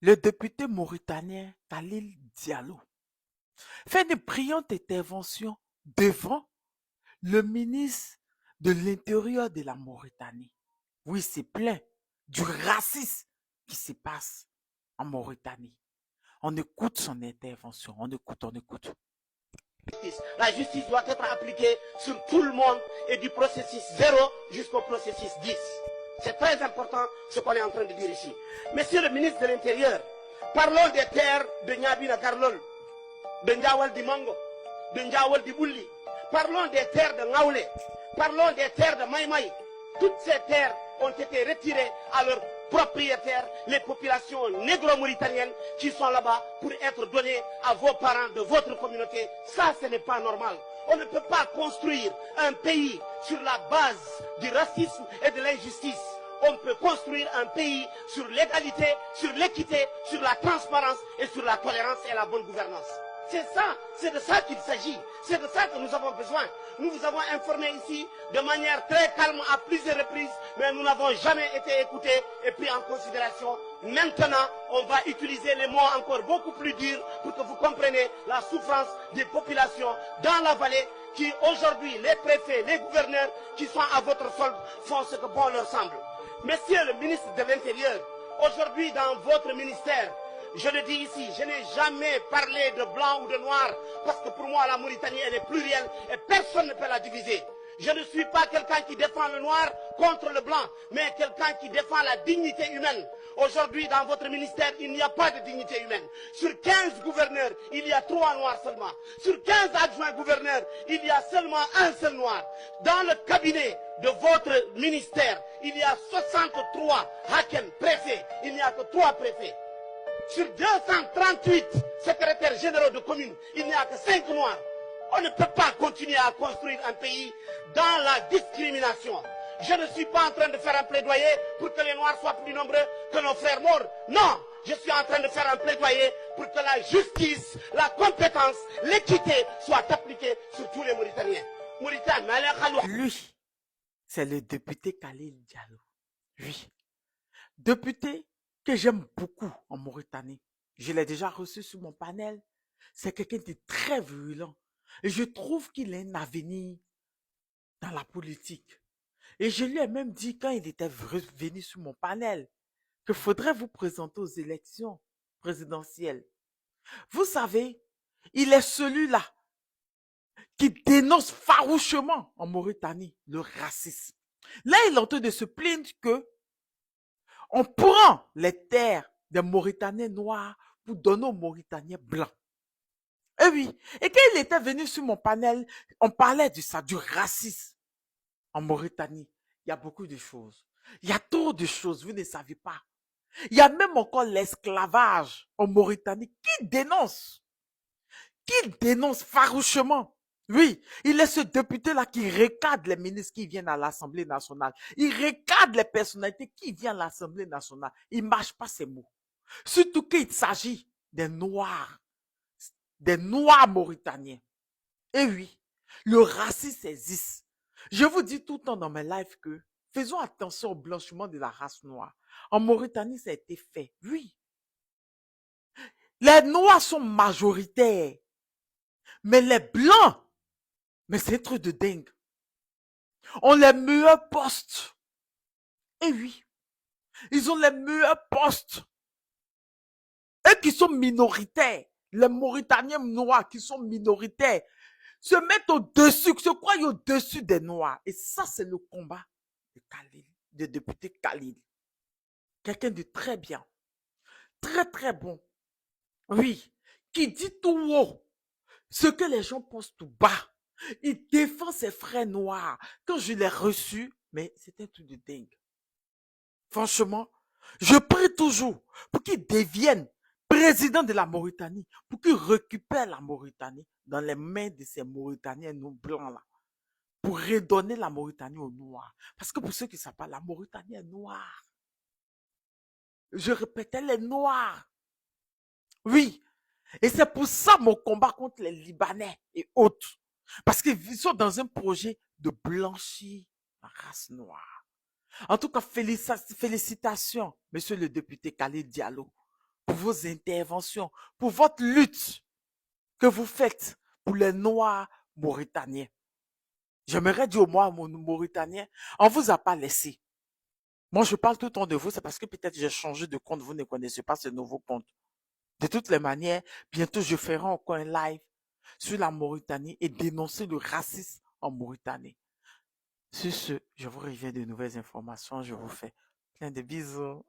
Le député mauritanien Khalil Diallo fait une brillante intervention devant le ministre de l'Intérieur de la Mauritanie. Oui, c'est plein du racisme qui se passe en Mauritanie. On écoute son intervention, on écoute. La justice doit être appliquée sur tout le monde et du processus 0 jusqu'au processus 10. C'est très important ce qu'on est en train de dire ici. Monsieur le ministre de l'Intérieur, parlons des terres de Nyabina Karlol, de Ndiawal di Mango, de Ndiawal di Bulli. Parlons des terres de Ngaoulé. Parlons des terres de Maïmaï. Toutes ces terres ont été retirées à leurs propriétaires, les populations négro-mauritaniennes qui sont là-bas pour être données à vos parents de votre communauté. Ça, ce n'est pas normal. On ne peut pas construire un pays sur la base du racisme et de l'injustice. On peut construire un pays sur l'égalité, sur l'équité, sur la transparence et sur la tolérance et la bonne gouvernance. C'est de ça qu'il s'agit. C'est de ça que nous avons besoin. Nous vous avons informé ici de manière très calme à plusieurs reprises, mais nous n'avons jamais été écoutés et pris en considération. Maintenant, on va utiliser les mots encore beaucoup plus durs pour que vous compreniez la souffrance des populations dans la vallée qui aujourd'hui, les préfets, les gouverneurs qui sont à votre solde font ce que bon leur semble. Monsieur le ministre de l'Intérieur, aujourd'hui dans votre ministère, je le dis ici, je n'ai jamais parlé de blanc ou de noir, parce que pour moi la Mauritanie elle est plurielle et personne ne peut la diviser. Je ne suis pas quelqu'un qui défend le noir contre le blanc, mais quelqu'un qui défend la dignité humaine. Aujourd'hui, dans votre ministère, il n'y a pas de dignité humaine. Sur 15 gouverneurs, il y a 3 noirs seulement. Sur 15 adjoints gouverneurs, il y a seulement un seul noir. Dans le cabinet de votre ministère, il y a 63 hakem, préfets. Il n'y a que 3 préfets. Sur 238 secrétaires généraux de communes, il n'y a que 5 noirs. On ne peut pas continuer à construire un pays dans la discrimination. Je ne suis pas en train de faire un plaidoyer pour que les noirs soient plus nombreux que nos frères morts. Non, je suis en train de faire un plaidoyer pour que la justice, la compétence, l'équité soient appliquées sur tous les Mauritaniens. Lui, c'est le député Khalil Diallo. Oui, député que j'aime beaucoup en Mauritanie. Je l'ai déjà reçu sur mon panel. C'est quelqu'un de très virulent. Et je trouve qu'il a un avenir dans la politique. Et je lui ai même dit quand il était venu sur mon panel qu'il faudrait vous présenter aux élections présidentielles. Vous savez, il est celui-là qui dénonce farouchement en Mauritanie le racisme. Là, il est en train de se plaindre que on prend les terres des Mauritaniens noirs pour donner aux Mauritaniens blancs. Et oui, et quand il était venu sur mon panel, on parlait de ça, du racisme en Mauritanie. Il y a beaucoup de choses. Il y a trop de choses, vous ne savez pas. Il y a même encore l'esclavage en Mauritanie qui dénonce farouchement. Oui, il est ce député-là qui recadre les ministres qui viennent à l'Assemblée nationale. Il recadre les personnalités qui viennent à l'Assemblée nationale. Il ne mâche pas ses mots. Surtout qu'il s'agit des Noirs mauritaniens. Et oui, le racisme existe. Je vous dis tout le temps dans mes lives que faisons attention au blanchiment de la race noire. En Mauritanie, ça a été fait. Oui. Les Noirs sont majoritaires. Mais les Blancs, mais c'est un truc de dingue. Ont les meilleurs postes. Et oui, ils ont les meilleurs postes. Eux qui sont minoritaires, les Mauritaniens noirs qui sont minoritaires, se mettent au-dessus, se croient au-dessus des Noirs. Et ça, c'est le combat de Khalil, de député Khalil. Quelqu'un de très bien, très très bon. Oui, qui dit tout haut ce que les gens pensent tout bas. Il défend ses frères noirs. Quand je l'ai reçu, mais c'était un truc de dingue. Franchement, je prie toujours pour qu'il devienne président de la Mauritanie, pour qu'il récupère la Mauritanie dans les mains de ces Mauritaniens non blancs là, pour redonner la Mauritanie aux Noirs. Parce que pour ceux qui ne savent pas, la Mauritanie est noire. Je répétais, les Noirs. Oui. Et c'est pour ça mon combat contre les Libanais et autres. Parce qu'ils sont dans un projet de blanchir la race noire. En tout cas, félicitations, monsieur le député Khalil Diallo. pour vos interventions, pour votre lutte que vous faites pour les Noirs mauritaniens. J'aimerais dire aux Mauritaniens, on vous a pas laissé. Moi, je parle tout le temps de vous, c'est parce que peut-être j'ai changé de compte, vous ne connaissez pas ce nouveau compte. De toutes les manières, bientôt je ferai encore un live sur la Mauritanie et dénoncer le racisme en Mauritanie. Sur ce, je vous reviens de nouvelles informations, je vous fais plein de bisous.